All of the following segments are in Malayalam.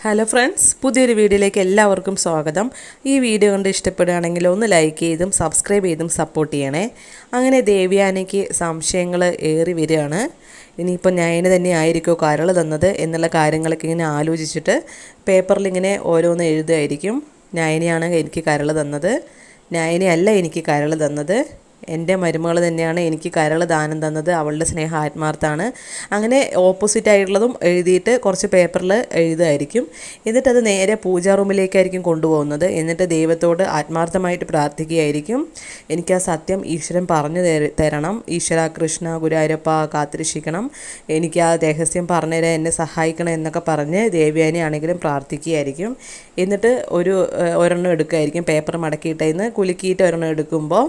ഹലോ ഫ്രണ്ട്സ്, പുതിയൊരു വീഡിയോയിലേക്ക് എല്ലാവർക്കും സ്വാഗതം. ഈ വീഡിയോ കണ്ട് ഇഷ്ടപ്പെടുകയാണെങ്കിൽ ഒന്ന് ലൈക്ക് ചെയ്തും സബ്സ്ക്രൈബ് ചെയ്തും സപ്പോർട്ട് ചെയ്യണേ. അങ്ങനെ ദേവ്യാനിക്ക് സംശയങ്ങൾ ഏറി വരികയാണ്. ഇനിയിപ്പോൾ ഞാൻ തന്നെ ആയിരിക്കുമോ കരൾ തന്നത് എന്നുള്ള കാര്യങ്ങളൊക്കെ ഇങ്ങനെ ആലോചിച്ചിട്ട് പേപ്പറിൽ ഇങ്ങനെ ഓരോന്ന് എഴുതുമായിരിക്കും. നയനയാണ് എനിക്ക് കരൾ തന്നത്, നയനയല്ല എനിക്ക് കരൾ തന്നത്, എൻ്റെ മരുമകൾ തന്നെയാണ് എനിക്ക് കരൾ ദാനം തന്നത്, അവളുടെ സ്നേഹം ആത്മാർത്ഥാണ്, അങ്ങനെ ഓപ്പോസിറ്റായിട്ടുള്ളതും എഴുതിയിട്ട് കുറച്ച് പേപ്പറിൽ എഴുതുമായിരിക്കും. എന്നിട്ടത് നേരെ പൂജാ റൂമിലേക്കായിരിക്കും കൊണ്ടുപോകുന്നത്. എന്നിട്ട് ദൈവത്തോട് ആത്മാർത്ഥമായിട്ട് പ്രാർത്ഥിക്കുകയായിരിക്കും. എനിക്ക് ആ സത്യം ഈശ്വരൻ പറഞ്ഞു തരണം, ഈശ്വര കൃഷ്ണ ഗുരുവായൂരപ്പ കാത്തിരക്ഷിക്കണം, എനിക്ക് ആ രഹസ്യം പറഞ്ഞു തരാൻ എന്നെ സഹായിക്കണം എന്നൊക്കെ പറഞ്ഞ് ദേവ്യാനി ആണെങ്കിലും പ്രാർത്ഥിക്കുകയായിരിക്കും. എന്നിട്ട് ഒരെണ്ണം എടുക്കുമായിരിക്കും, പേപ്പർ മടക്കിയിട്ടേന്ന് കുലുക്കിയിട്ട് ഒരെണ്ണം എടുക്കുമ്പോൾ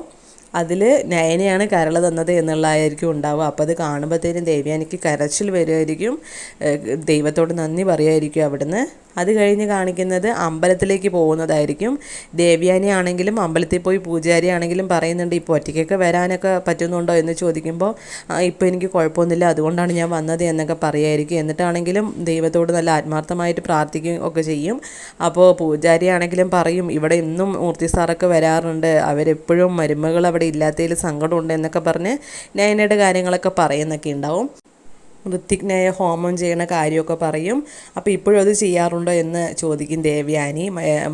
അതിൽ നയനയാണ് കരൾ തന്നത് എന്നുള്ളതായിരിക്കും ഉണ്ടാവുക. അപ്പോൾ അത് കാണുമ്പോഴത്തേനും ദേവ്യാനിക്ക് കരച്ചിൽ വരുമായിരിക്കും, ദൈവത്തോട് നന്ദി പറയുമായിരിക്കും അവിടുന്ന്. അത് കഴിഞ്ഞ് കാണിക്കുന്നത് അമ്പലത്തിലേക്ക് പോകുന്നതായിരിക്കും. ദേവ്യാനി ആണെങ്കിലും അമ്പലത്തിൽ പോയി പൂജാരി ആണെങ്കിലും പറയുന്നുണ്ട്, ഇപ്പോൾ ഒറ്റയ്ക്കൊക്കെ വരാനൊക്കെ പറ്റുന്നുണ്ടോ എന്ന് ചോദിക്കുമ്പോൾ ഇപ്പോൾ എനിക്ക് കുഴപ്പമൊന്നുമില്ല, അതുകൊണ്ടാണ് ഞാൻ വന്നത് എന്നൊക്കെ പറയുമായിരിക്കും. എന്നിട്ടാണെങ്കിലും ദൈവത്തോട് നല്ല ആത്മാർത്ഥമായിട്ട് പ്രാർത്ഥിക്കുകയും ഒക്കെ ചെയ്യും. അപ്പോൾ പൂജാരി ആണെങ്കിലും പറയും, ഇവിടെ ഇന്നും മൂർത്തി സാറൊക്കെ വരാറുണ്ട്, അവരെപ്പോഴും മരുമകൾ അവിടെ ഇല്ലാത്തതിൽ സങ്കടമുണ്ട് എന്നൊക്കെ പറഞ്ഞ് നയനയുടെ കാര്യങ്ങളൊക്കെ പറയുന്നൊക്കെ ഉണ്ടാവും. ഋത്വിഗ്നായ ഹോമം ചെയ്യണ കാര്യമൊക്കെ പറയും. അപ്പോൾ ഇപ്പോഴും അത് ചെയ്യാറുണ്ടോ എന്ന് ചോദിക്കും ദേവ്യാനി,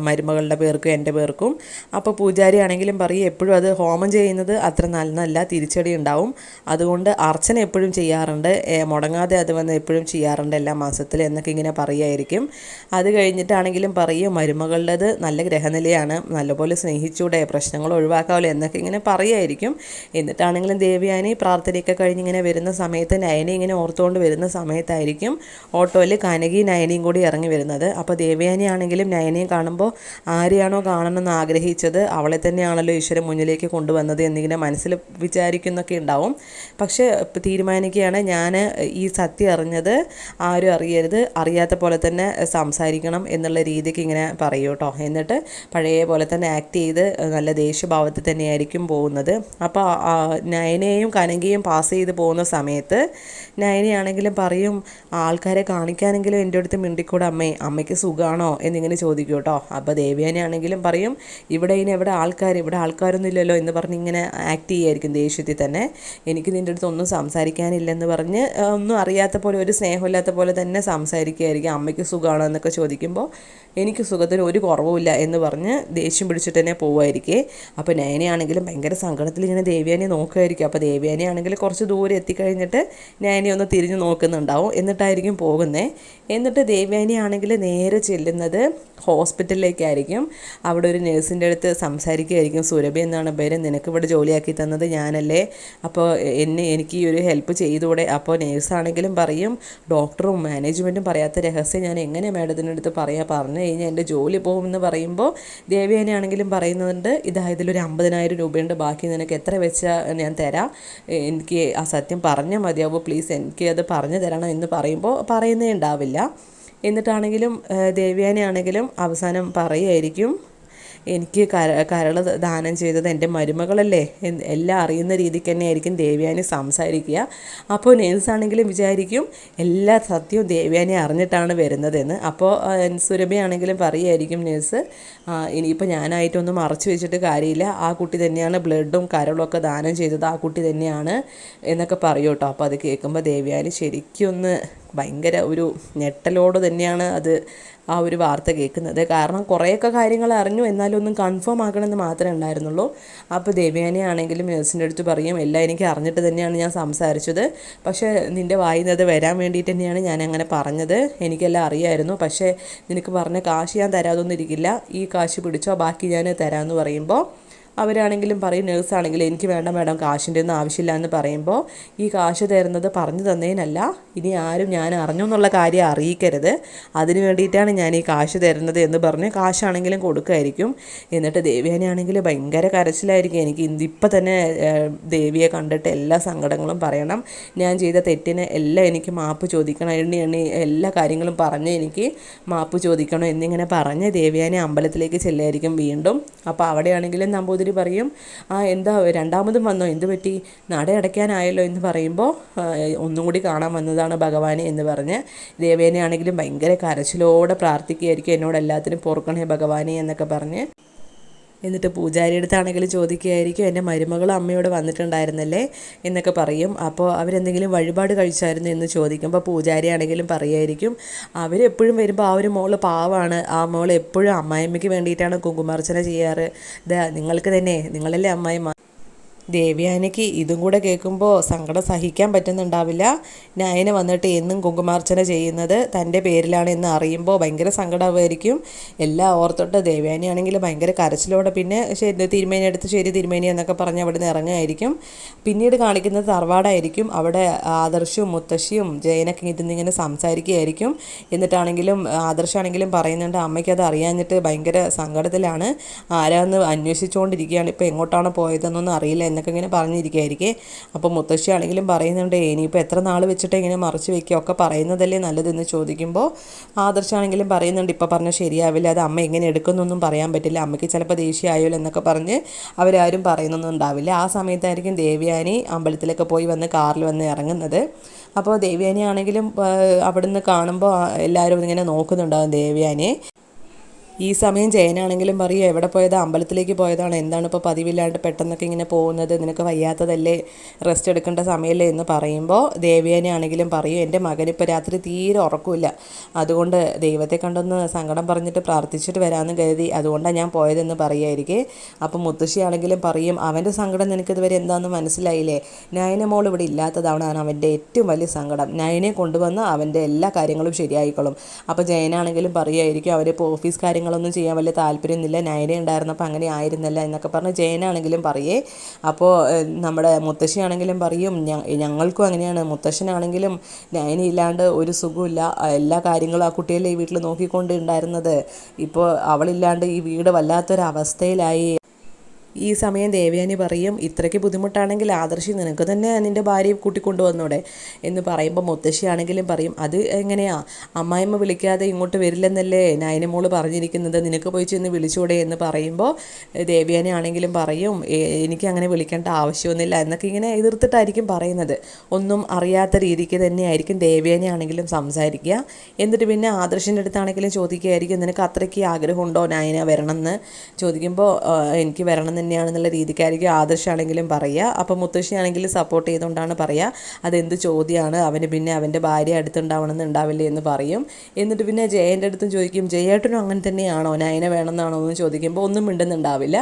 മരുമകളുടെ പേർക്കും എൻ്റെ പേർക്കും. അപ്പോൾ പൂജാരി ആണെങ്കിലും പറയും, എപ്പോഴും അത് ഹോമം ചെയ്യുന്നത് അത്ര നല്ലതല്ല, തിരിച്ചടി ഉണ്ടാവും, അതുകൊണ്ട് അർച്ചന എപ്പോഴും ചെയ്യാറുണ്ട്, മുടങ്ങാതെ അത് വന്ന് എപ്പോഴും ചെയ്യാറുണ്ട് എല്ലാ മാസത്തിൽ എന്നൊക്കെ ഇങ്ങനെ പറയുമായിരിക്കും. അത് കഴിഞ്ഞിട്ടാണെങ്കിലും പറയും, മരുമകളുടേത് നല്ല ഗ്രഹനിലയാണ്, നല്ലപോലെ സ്നേഹിച്ചൂടെ, പ്രശ്നങ്ങൾ ഒഴിവാക്കാമല്ലോ എന്നൊക്കെ ഇങ്ങനെ പറയുമായിരിക്കും. എന്നിട്ടാണെങ്കിലും ദേവ്യാനി പ്രാർത്ഥനയൊക്കെ കഴിഞ്ഞിങ്ങനെ വരുന്ന സമയത്ത് നയനെ ഇങ്ങനെ ഓർത്തുകൊണ്ട് വരുന്ന സമയത്തായിരിക്കും ഓട്ടോയിൽ കനകയും നയനയും കൂടി ഇറങ്ങി വരുന്നത്. അപ്പോൾ ദേവ്യാനി ആണെങ്കിലും നയനയും കാണുമ്പോൾ ആരെയാണോ കാണണമെന്ന് ആഗ്രഹിച്ചത് അവളെ തന്നെയാണല്ലോ ഈശ്വരൻ മുന്നിലേക്ക് കൊണ്ടുവന്നത് എന്നിങ്ങനെ മനസ്സിൽ വിചാരിക്കുന്നൊക്കെ ഉണ്ടാവും. പക്ഷേ തീരുമാനിക്കുകയാണ്, ഞാൻ ഈ സത്യം അറിഞ്ഞത് ആരും അറിയരുത്, അറിയാത്ത പോലെ തന്നെ സംസാരിക്കണം എന്നുള്ള രീതിക്ക് ഇങ്ങനെ പറയൂ കേട്ടോ. എന്നിട്ട് പഴയ പോലെ തന്നെ ആക്ട് ചെയ്ത് നല്ല ദേഷ്യഭാവത്തിൽ തന്നെയായിരിക്കും പോകുന്നത്. അപ്പോൾ നയനയെയും കനകയും പാസ് ചെയ്ത് പോകുന്ന സമയത്ത് നയനയാണെങ്കിലും പറയും, ആൾക്കാരെ കാണിക്കാനെങ്കിലും എൻ്റെ അടുത്ത് മിണ്ടിക്കൂടെ അമ്മയ്ക്ക് സുഖമാണോ എന്നിങ്ങനെ ചോദിക്കും കേട്ടോ. അപ്പോൾ ദേവ്യാനി ആണെങ്കിലും പറയും, ഇവിടെ ആൾക്കാരൊന്നും ഇല്ലല്ലോ എന്ന് പറഞ്ഞ് ഇങ്ങനെ ആക്ട് ചെയ്യായിരിക്കും ദേഷ്യത്തിൽ തന്നെ. എനിക്ക് നിൻ്റെ അടുത്ത് ഒന്നും സംസാരിക്കാനില്ലെന്ന് പറഞ്ഞ് ഒന്നും അറിയാത്ത പോലെ, ഒരു സ്നേഹമില്ലാത്ത പോലെ തന്നെ സംസാരിക്കുകയായിരിക്കും. അമ്മയ്ക്ക് സുഖമാണോ എന്നൊക്കെ ചോദിക്കുമ്പോൾ എനിക്ക് സുഖത്തിന് ഒരു കുറവുമില്ല എന്ന് പറഞ്ഞ് ദേഷ്യം പിടിച്ചിട്ട് തന്നെ പോവുമായിരിക്കേ. അപ്പോൾ നയനയാണെങ്കിലും ഭയങ്കര സങ്കടത്തിൽ ഇങ്ങനെ ദേവ്യാനി നോക്കുമായിരിക്കും. അപ്പോൾ ദേവ്യാനി ആണെങ്കിൽ കുറച്ച് ദൂരെ എത്തിക്കഴിഞ്ഞിട്ട് നയനെ ഒന്ന് തിരിഞ്ഞ് നോക്കുന്നുണ്ടാവും. എന്നിട്ടായിരിക്കും പോകുന്നത്. എന്നിട്ട് ദേവ്യാനി ആണെങ്കിൽ നേരെ ചെല്ലുന്നത് ഹോസ്പിറ്റലിലേക്കായിരിക്കും. അവിടെ ഒരു നേഴ്സിൻ്റെ അടുത്ത് സംസാരിക്കുകയായിരിക്കും. സുരഭി എന്നാണ് പേര്, നിനക്ക് ഇവിടെ ജോലിയാക്കി തന്നത് ഞാനല്ലേ, അപ്പോൾ എനിക്ക് ഈ ഒരു ഹെൽപ്പ് ചെയ്തുകൂടെ? അപ്പോൾ നേഴ്സാണെങ്കിലും പറയും, ഡോക്ടറും മാനേജ്മെൻറ്റും പറയാത്ത രഹസ്യം ഞാൻ എങ്ങനെ മാഡത്തിൻ്റെ അടുത്ത് പറഞ്ഞു കഴിഞ്ഞാൽ എൻ്റെ ജോലി പോകുമെന്ന് പറയുമ്പോൾ ദേവ്യാനി ആണെങ്കിലും പറയുന്നുണ്ട്, ഇതിലൊരു 50,000 രൂപയുണ്ട്, ബാക്കി നിനക്ക് എത്ര വെച്ചാൽ ഞാൻ തരാം, എനിക്ക് ആ സത്യം പറഞ്ഞാൽ മതിയാവും, പ്ലീസ് എനിക്ക് അത് പറഞ്ഞു തരണം എന്ന് പറയുമ്പോൾ പറയുന്നേ ഉണ്ടാവില്ല. എന്നിട്ടാണെങ്കിലും ദേവ്യാനി ആണെങ്കിലും അവസാനം പറയുമായിരിക്കും, എനിക്ക് കരൾ ദാനം ചെയ്തത് എൻ്റെ മരുമകളല്ലേ, എല്ലാം അറിയുന്ന രീതിക്ക് തന്നെയായിരിക്കും ദേവ്യാനി സംസാരിക്കുക. അപ്പോൾ നേഴ്സാണെങ്കിലും വിചാരിക്കും എല്ലാ സത്യവും ദേവ്യാനി അറിഞ്ഞിട്ടാണ് വരുന്നതെന്ന്. അപ്പോൾ സുരഭി ആണെങ്കിലും പറയുമായിരിക്കും നേഴ്സ്, ഇനിയിപ്പോൾ ഞാനായിട്ടൊന്നും മറച്ചു വെച്ചിട്ട് കാര്യമില്ല, ആ കുട്ടി തന്നെയാണ് ബ്ലഡും കരളും ഒക്കെ ദാനം ചെയ്തത്, ആ കുട്ടി തന്നെയാണ് എന്നൊക്കെ പറയൂ കേട്ടോ. അപ്പോൾ അത് കേൾക്കുമ്പോൾ ദേവ്യാനി ശരിക്കും ഒന്ന് ഭയങ്കര ഒരു ഞെട്ടലോട് തന്നെയാണ് അത് ആ ഒരു വാർത്ത കേൾക്കുന്നത്. കാരണം കുറേയൊക്കെ കാര്യങ്ങൾ അറിഞ്ഞു, എന്നാലും ഒന്നും കൺഫേം ആക്കണമെന്ന് മാത്രമേ ഉണ്ടായിരുന്നുള്ളൂ. അപ്പോൾ ദേവ്യാനി ആണെങ്കിലും നേഴ്സിൻ്റെ അടുത്ത് പറയും, എല്ലാം എനിക്ക് അറിഞ്ഞിട്ട് തന്നെയാണ് ഞാൻ സംസാരിച്ചത്, പക്ഷേ നിൻ്റെ വായിൽ നിന്ന് അത് വരാൻ വേണ്ടിയിട്ട് തന്നെയാണ് ഞാൻ അങ്ങനെ പറഞ്ഞത്, എനിക്കെല്ലാം അറിയായിരുന്നു, പക്ഷേ നിനക്ക് പറഞ്ഞ കാശ് ഞാൻ തരാതൊന്നും ഇരിക്കില്ല, ഈ കാശ് പിടിച്ചോ, ബാക്കി ഞാൻ തരാമെന്ന് പറയുമ്പോൾ അവരാണെങ്കിലും പറയും, നേഴ്സാണെങ്കിലും എനിക്ക് വേണ്ട മാഡം, കാശിൻ്റെ ഒന്നും ആവശ്യമില്ല എന്ന് പറയുമ്പോൾ ഈ കാശ് തരുന്നത് പറഞ്ഞു തന്നതിനല്ല, ഇനി ആരും ഞാൻ അറിഞ്ഞു എന്നുള്ള കാര്യം അറിയിക്കരുത്, അതിന് വേണ്ടിയിട്ടാണ് ഞാൻ ഈ കാശ് തരുന്നത് എന്ന് പറഞ്ഞ് കാശാണെങ്കിലും കൊടുക്കുമായിരിക്കും. എന്നിട്ട് ദേവ്യാനി ആണെങ്കിൽ ഭയങ്കര കരച്ചിലായിരിക്കും, എനിക്ക് ഇപ്പം തന്നെ ദേവിയെ കണ്ടിട്ട് എല്ലാ സങ്കടങ്ങളും പറയണം, ഞാൻ ചെയ്ത തെറ്റിന് എല്ലാം എനിക്ക് മാപ്പ് ചോദിക്കണം, എണ്ണി എല്ലാ കാര്യങ്ങളും പറഞ്ഞ് എനിക്ക് മാപ്പ് ചോദിക്കണം എന്നിങ്ങനെ പറഞ്ഞ് ദേവ്യാനി അമ്പലത്തിലേക്ക് ചെല്ലായിരിക്കും വീണ്ടും. അപ്പോൾ അവിടെയാണെങ്കിലും നമ്പൂതിരി പറയും എന്താ രണ്ടാമതും വന്നോ, എന്ത് പറ്റി, നട അടയ്ക്കാനായല്ലോ എന്ന് പറയുമ്പോൾ ഒന്നും കൂടി കാണാൻ വന്നതാണ് ഭഗവാനെ എന്ന് പറഞ്ഞ് ദേവേനെയാണെങ്കിലും ഭയങ്കര കരച്ചിലോടെ പ്രാർത്ഥിക്കുകയായിരിക്കും, എന്നോട് എല്ലാത്തിനും പൊറുക്കണേ ഭഗവാനെ എന്നൊക്കെ പറഞ്ഞ്. എന്നിട്ട് പൂജാരിയുടെ അടുത്താണെങ്കിൽ ചോദിക്കുകയായിരിക്കും, എൻ്റെ മരുമകളും അമ്മയോട് വന്നിട്ടുണ്ടായിരുന്നല്ലേ എന്നൊക്കെ പറയും. അപ്പോൾ അവരെന്തെങ്കിലും വഴിപാട് കഴിച്ചായിരുന്നു എന്ന് ചോദിക്കുമ്പോൾ പൂജാരി ആണെങ്കിലും പറയുമായിരിക്കും, അവരെപ്പോഴും വരുമ്പോൾ ആ ഒരു മോള് പാവാണ്, ആ മോൾ എപ്പോഴും അമ്മായിമ്മയ്ക്ക് വേണ്ടിയിട്ടാണ് കുങ്കുമാർച്ചന ചെയ്യാറ്, നിങ്ങൾക്ക് തന്നെ, നിങ്ങളല്ലേ അമ്മായിമ്മ. ദേവയാനിക്ക് ഇതും കൂടെ കേൾക്കുമ്പോൾ സങ്കടം സഹിക്കാൻ പറ്റുന്നുണ്ടാവില്ല. നയന വന്നിട്ട് എന്നും കുങ്കുമാർച്ചന ചെയ്യുന്നത് തൻ്റെ പേരിലാണ് എന്ന് അറിയുമ്പോൾ ഭയങ്കര സങ്കടമായിരിക്കും. എല്ലാം ഓർത്തോട്ട് ദേവയാനിയാണെങ്കിൽ ഭയങ്കര കരച്ചിലോടെ പിന്നെ ശരി തിരുമേനി അടുത്ത് ശരി തിരുമേനി എന്നൊക്കെ പറഞ്ഞ് അവിടെ നിന്ന് ഇറങ്ങുമായിരിക്കും. പിന്നീട് കാണിക്കുന്നത് തറവാടായിരിക്കും. അവിടെ ആദർശവും മുത്തശ്ശിയും ജയനൊക്കെ ഇരുന്നിങ്ങനെ സംസാരിക്കുകയായിരിക്കും. എന്നിട്ടാണെങ്കിലും ആദർശാണെങ്കിലും പറയുന്നുണ്ട് അമ്മയ്ക്കത് അറിയാഞ്ഞിട്ട് ഭയങ്കര സങ്കടത്തിലാണ്, ആരാന്ന് അന്വേഷിച്ചുകൊണ്ടിരിക്കുകയാണ്, ഇപ്പോൾ എങ്ങോട്ടാണ് പോയതെന്നൊന്നും അറിയില്ല എന്നൊക്കെ ഇങ്ങനെ പറഞ്ഞിരിക്കുകയായിരിക്കും. അപ്പോൾ മുത്തശ്ശി ആണെങ്കിലും പറയുന്നുണ്ട് ഇനിയിപ്പോൾ എത്ര നാൾ വെച്ചിട്ട് ഇങ്ങനെ മറച്ച് വെക്കുക, ഒക്കെ പറയുന്നതല്ലേ നല്ലതെന്ന് ചോദിക്കുമ്പോൾ ആദർശാണെങ്കിലും പറയുന്നുണ്ട് ഇപ്പോൾ പറഞ്ഞാൽ ശരിയാവില്ല, അത് അമ്മ എങ്ങനെ എടുക്കുന്നൊന്നും പറയാൻ പറ്റില്ല, അമ്മയ്ക്ക് ചിലപ്പോൾ ദേഷ്യമായല്ലോ എന്നൊക്കെ പറഞ്ഞ് അവരാരും പറയുന്നൊന്നും ഉണ്ടാവില്ല. ആ സമയത്തായിരിക്കും ദേവയാനി അമ്പലത്തിലൊക്കെ പോയി വന്ന് കാറിൽ വന്ന് ഇറങ്ങുന്നത്. അപ്പോൾ ദേവയാനി ആണെങ്കിലും അവിടുന്ന് കാണുമ്പോൾ എല്ലാവരും ഇങ്ങനെ നോക്കുന്നുണ്ടാകും ദേവയാനിയെ. ഈ സമയം ജയനാണെങ്കിലും പറയും എവിടെ പോയതാ, അമ്പലത്തിലേക്ക് പോയതാണ്, എന്താണ് ഇപ്പോൾ പതിവില്ലാണ്ട് പെട്ടെന്നൊക്കെ ഇങ്ങനെ പോകുന്നത്, നിനക്ക് വയ്യാത്തതല്ലേ, റെസ്റ്റ് എടുക്കേണ്ട സമയമല്ലേ എന്ന് പറയുമ്പോൾ ദേവയാനി ആണെങ്കിലും പറയും എൻ്റെ മകനിപ്പോൾ രാത്രി തീരെ ഉറക്കമില്ല, അതുകൊണ്ട് ദൈവത്തെ കണ്ടൊന്ന് സങ്കടം പറഞ്ഞിട്ട് പ്രാർത്ഥിച്ചിട്ട് വരാമെന്ന് കരുതി, അതുകൊണ്ടാണ് ഞാൻ പോയതെന്ന് പറയുമായിരിക്കും. അപ്പം മുത്തശ്ശി ആണെങ്കിലും പറയും അവൻ്റെ സങ്കടം നിനക്കിതുവരെ എന്താണെന്ന് മനസ്സിലായില്ലേ, നയന മോൾ ഇവിടെ ഇല്ലാത്തതാണ് അവൻ്റെ ഏറ്റവും വലിയ സങ്കടം, നയനെ കൊണ്ടുവന്ന് അവൻ്റെ എല്ലാ കാര്യങ്ങളും ശരിയായിക്കോളും. അപ്പോൾ ജയനാണെങ്കിലും പറയുമായിരിക്കും അവരിപ്പോൾ ഓഫീസ് കാര്യങ്ങളൊന്നും ചെയ്യാൻ വലിയ താല്പര്യമൊന്നുമില്ല, നയന ഉണ്ടായിരുന്നപ്പോൾ അങ്ങനെ ആയിരുന്നില്ല എന്നൊക്കെ പറഞ്ഞ് ജയനാണെങ്കിലും പറയേ. അപ്പോൾ നമ്മുടെ മുത്തശ്ശിയാണെങ്കിലും പറയും ഞങ്ങൾക്കും അങ്ങനെയാണ്, മുത്തശ്ശനാണെങ്കിലും നയന ഇല്ലാണ്ട് ഒരു സുഖമില്ല, എല്ലാ കാര്യങ്ങളും ആ കുട്ടിയല്ലേ ഈ വീട്ടിൽ നോക്കിക്കൊണ്ട് ഉണ്ടായിരുന്നത്, ഇപ്പോൾ അവളില്ലാണ്ട് ഈ വീട് വല്ലാത്തൊരവസ്ഥയിലായി. ഈ സമയം ദേവയാനി പറയും ഇത്രയ്ക്ക് ബുദ്ധിമുട്ടാണെങ്കിൽ ആദർശി നിനക്ക് തന്നെ നിൻ്റെ ഭാര്യയെ കൂട്ടിക്കൊണ്ടുവന്നൂടെ എന്ന് പറയുമ്പോൾ മുത്തശ്ശിയാണെങ്കിലും പറയും അത് എങ്ങനെയാ, അമ്മായിമ്മ വിളിക്കാതെ ഇങ്ങോട്ട് വരില്ലെന്നല്ലേ നയനമോള് പറഞ്ഞിരിക്കുന്നത്, നിനക്ക് പോയി ചെന്ന് വിളിച്ചൂടെ എന്ന് പറയുമ്പോൾ ദേവയാനി ആണെങ്കിലും പറയും എനിക്ക് അങ്ങനെ വിളിക്കേണ്ട ആവശ്യമൊന്നുമില്ല എന്നൊക്കെ ഇങ്ങനെ എതിർത്തിട്ടായിരിക്കും പറയുന്നത്. ഒന്നും അറിയാത്ത രീതിക്ക് തന്നെയായിരിക്കും ദേവയാനി ആണെങ്കിലും സംസാരിക്കുക. എന്നിട്ട് പിന്നെ ആദർശിൻ്റെ അടുത്താണെങ്കിലും ചോദിക്കുകയായിരിക്കും നിനക്ക് അത്രയ്ക്ക് ആഗ്രഹമുണ്ടോ നയന വരണമെന്ന് ചോദിക്കുമ്പോൾ എനിക്ക് വരണം തന്നെയാണെന്നുള്ള രീതിക്കായിരിക്കും ആദർശാണെങ്കിലും പറയുക. അപ്പോൾ മുത്തശ്ശിയാണെങ്കിലും സപ്പോർട്ട് ചെയ്തുകൊണ്ടാണ് പറയുക അതെന്ത് ചോദ്യമാണ്, അവന് പിന്നെ അവൻ്റെ ഭാര്യ അടുത്തുണ്ടാവണമെന്ന് ഉണ്ടാവില്ലേ എന്ന് പറയും. എന്നിട്ട് പിന്നെ ജയൻ്റെ അടുത്തും ചോദിക്കും ജയേട്ടനും അങ്ങനെ തന്നെയാണോ, നയന വേണമെന്നാണോ എന്ന് ചോദിക്കുമ്പോൾ ഒന്നും മിണ്ടുന്നുണ്ടാവില്ല.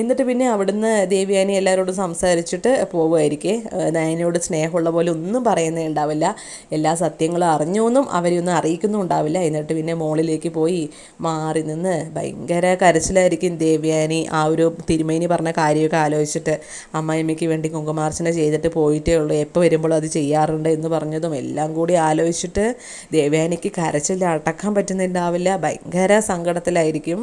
എന്നിട്ട് പിന്നെ അവിടുന്ന് ദേവയാനി എല്ലാവരോടും സംസാരിച്ചിട്ട് പോവുമായിരിക്കും. നയനയോട് സ്നേഹമുള്ള പോലെ ഒന്നും പറയുന്നേ ഉണ്ടാവില്ല, എല്ലാ സത്യങ്ങളും അറിഞ്ഞൊന്നും അവരെയൊന്നും അറിയിക്കുന്നും ഉണ്ടാവില്ല. എന്നിട്ട് പിന്നെ മോളിലേക്ക് പോയി മാറി നിന്ന് ഭയങ്കര കരച്ചിലായിരിക്കും ദേവയാനി ആ ഒരു തിരുമേനി പറഞ്ഞ കാര്യമൊക്കെ ആലോചിച്ചിട്ട്. അമ്മായിമ്മയ്ക്ക് വേണ്ടി കുങ്കുമാർച്ചന ചെയ്തിട്ട് പോയിട്ടേ ഉള്ളൂ, എപ്പോൾ വരുമ്പോഴും അത് ചെയ്യാറുണ്ട് എന്ന് പറഞ്ഞതും എല്ലാം കൂടി ആലോചിച്ചിട്ട് ദേവയാനിക്ക് കരച്ചിൽ അടക്കാൻ പറ്റുന്നുണ്ടാവില്ല, ഭയങ്കര സങ്കടത്തിലായിരിക്കും.